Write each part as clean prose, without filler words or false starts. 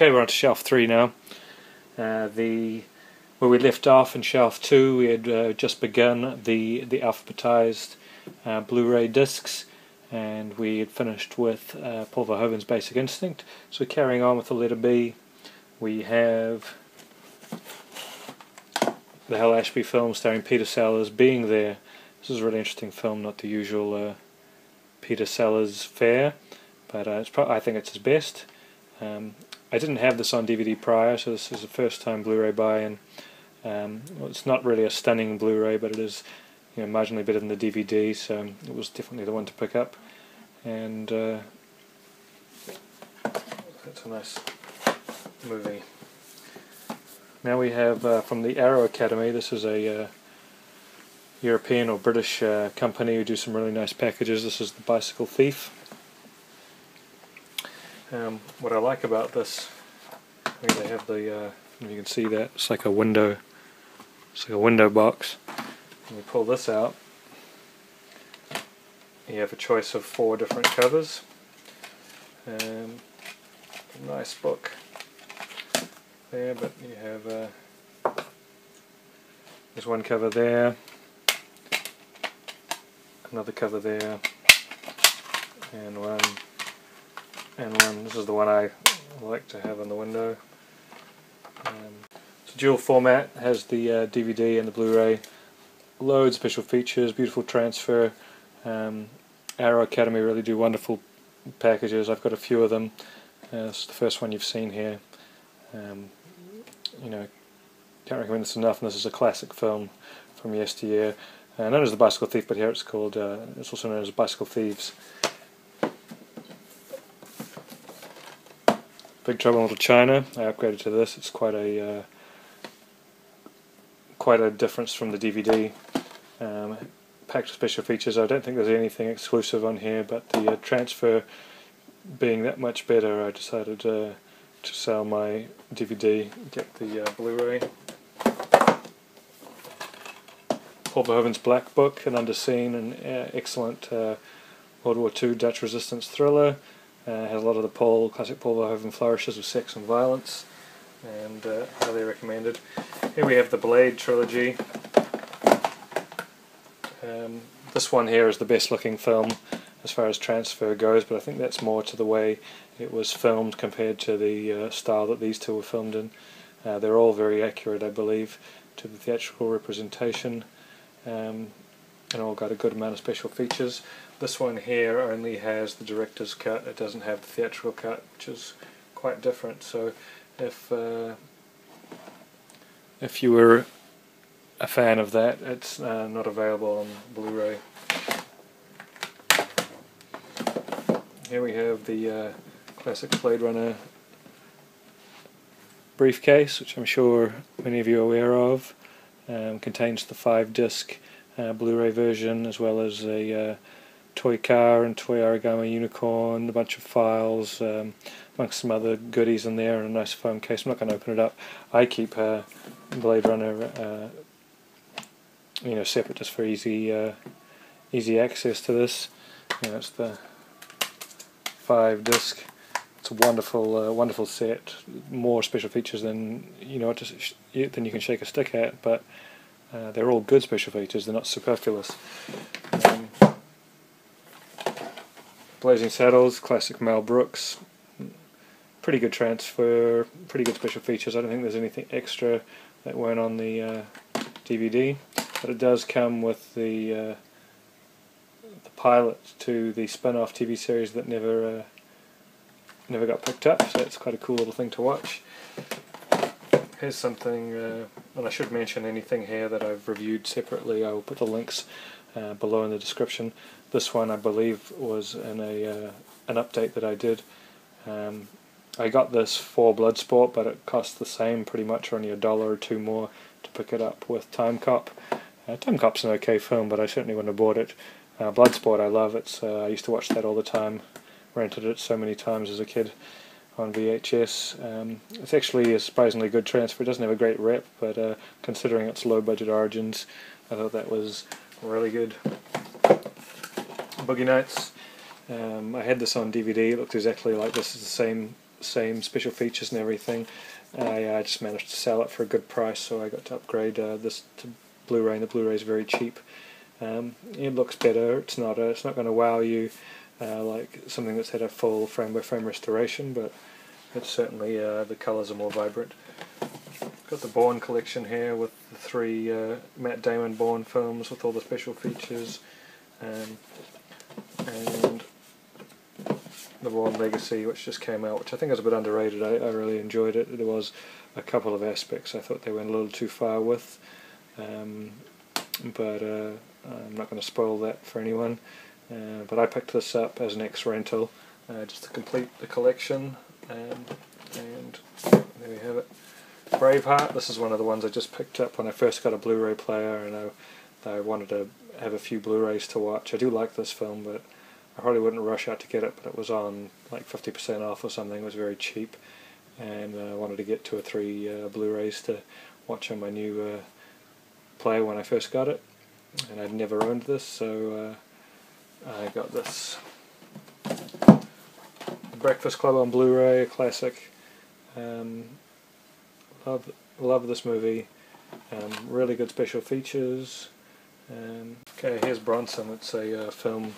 Okay, we're on to shelf 3 now. Where we left off in shelf 2, we had just begun the alphabetized Blu-ray discs, and we had finished with Paul Verhoeven's Basic Instinct. So carrying on with the letter B, we have the Hal Ashby film starring Peter Sellers, Being There. This is a really interesting film, not the usual Peter Sellers fare, but I think it's his best. I didn't have this on DVD prior, so this is a first time Blu-ray buy, and well, it's not really a stunning Blu-ray, but it is, you know, marginally better than the DVD, so it was definitely the one to pick up. And that's a nice movie. Now we have from the Arrow Academy. This is a European or British company who do some really nice packages. This is The Bicycle Thief. What I like about this, they have the, you can see that, it's like a window box. And you pull this out, you have a choice of 4 different covers. Nice book there, but you have there's one cover there, another cover there, and one. This is the one I like to have on the window. It's a dual format, has the DVD and the Blu-ray, loads of special features, beautiful transfer. Arrow Academy really do wonderful packages. I've got a few of them. This is the first one you've seen here. You know, can't recommend this enough, and this is a classic film from yesteryear. Known as The Bicycle Thief, but here it's called, it's also known as Bicycle Thieves. Big Trouble in Little China. I upgraded to this. It's quite a difference from the DVD. Packed with special features. I don't think there's anything exclusive on here, but the transfer being that much better, I decided to sell my DVD, get the Blu-ray. Paul Verhoeven's Black Book, an underseen and excellent World War II Dutch resistance thriller. Has a lot of the classic Paul Verhoeven flourishes of sex and violence, and highly recommended. Here we have the Blade trilogy. This one here is the best looking film as far as transfer goes, but I think that's more to the way it was filmed compared to the style that these two were filmed in. They're all very accurate, I believe, to the theatrical representation, and all got a good amount of special features. This one here only has the director's cut, it doesn't have the theatrical cut, which is quite different. So if you were a fan of that, it's not available on Blu-ray. Here we have the classic Blade Runner briefcase, which I'm sure many of you are aware of. Contains the 5-disc Blu-ray version, as well as a toy car and toy origami unicorn, a bunch of files, amongst some other goodies in there, and a nice foam case. I'm not going to open it up. I keep Blade Runner you know, separate, just for easy access to this. You know, it's the 5-disc. It's a wonderful wonderful set. More special features than than you can shake a stick at, but they're all good special features. They're not superfluous. Blazing Saddles, classic Mel Brooks. Pretty good transfer, pretty good special features. I don't think there's anything extra that weren't on the DVD, but it does come with the pilot to the spin-off TV series that never got picked up, so it's quite a cool little thing to watch. Here's something, and I should mention anything here that I've reviewed separately. I will put the links below in the description. This one, I believe, was in an update that I did. I got this for Bloodsport, but it cost the same pretty much, or only $1 or $2 more to pick it up with Timecop. Timecop's an okay film, but I certainly wouldn't have bought it. Bloodsport I love. I used to watch that all the time. Rented it so many times as a kid on VHS. It's actually a surprisingly good transfer. It doesn't have a great rep, but considering its low budget origins, I thought that was really good. Boogie Nights. I had this on DVD. It looked exactly like this. It's the same special features and everything. I just managed to sell it for a good price, so I got to upgrade this to Blu-ray, and the Blu-ray is very cheap. It looks better. It's not going to wow you like something that's had a full frame-by-frame restoration, but it's certainly the colours are more vibrant. Got the Bourne collection here with the 3 Matt Damon Bourne films with all the special features, and the Bourne Legacy, which just came out, which I think is a bit underrated. I really enjoyed it. There was a couple of aspects I thought they went a little too far with, but I'm not going to spoil that for anyone. But I picked this up as an ex-rental just to complete the collection, and there we have it. Braveheart, this is one of the ones I just picked up when I first got a Blu-ray player, and I wanted to have a few Blu-rays to watch. I do like this film, but I probably wouldn't rush out to get it, but it was on like 50% off or something. It was very cheap, and I wanted to get 2 or 3 Blu-rays to watch on my new player when I first got it, and I'd never owned this, so I got this. Breakfast Club on Blu-ray, a classic. Love this movie. Really good special features. Okay, here's Bronson. It's a film,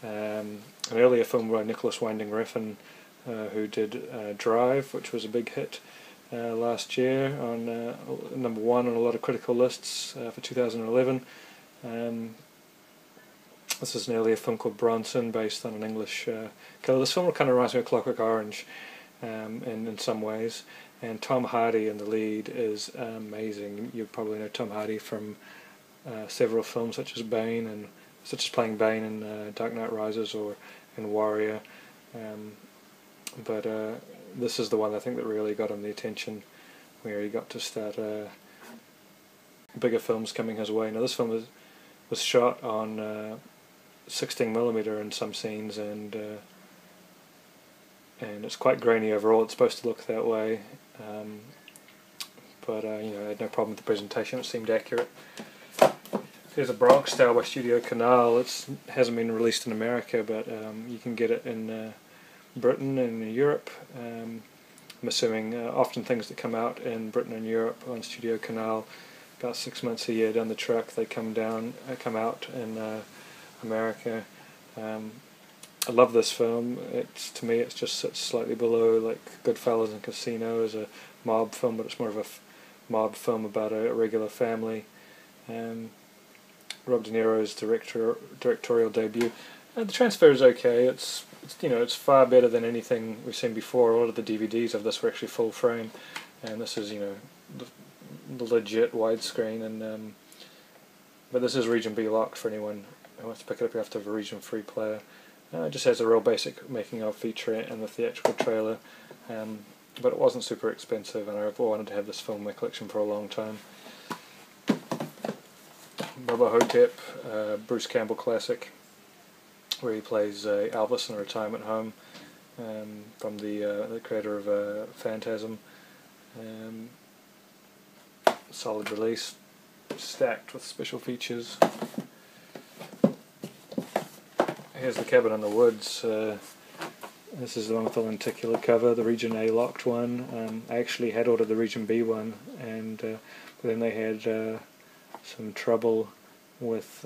an earlier film by Nicolas Winding Refn, who did Drive, which was a big hit last year, on number 1 on a lot of critical lists for 2011. This is an earlier film called Bronson, based on an English killer. This film kind of reminds me of Clockwork Orange in some ways, and Tom Hardy in the lead is amazing. You probably know Tom Hardy from several films such as playing Bane in Dark Knight Rises or in Warrior, but this is the one I think that really got him the attention, where he got to start bigger films coming his way. Now this film was shot on 16mm in some scenes, and it's quite grainy overall. It's supposed to look that way, but you know, I had no problem with the presentation. It seemed accurate. There's a Bronx Style by Studio Canal. It hasn't been released in America, but you can get it in Britain and Europe. I'm assuming often things that come out in Britain and Europe on Studio Canal, about 6 months a year down the track, they come out in America. I love this film. To me it just sits slightly below like Goodfellas and Casino as a mob film, but it's more of a mob film about a regular family. Rob De Niro's directorial debut. The transfer is okay. It's far better than anything we've seen before. A lot of the DVDs of this were actually full frame, and this is the legit widescreen. And but this is region B locked for anyone who wants to pick it up. You have to have a region free player. It just has a real basic making of featurette and the theatrical trailer, but it wasn't super expensive, and I've wanted to have this film in my collection for a long time. Bubba Hotep, Bruce Campbell classic, where he plays Elvis in a retirement home, from the creator of Phantasm. Solid release, stacked with special features. Here's The Cabin in the Woods. This is the one with the lenticular cover, the Region A locked one. I actually had ordered the Region B one, and but then they had some trouble with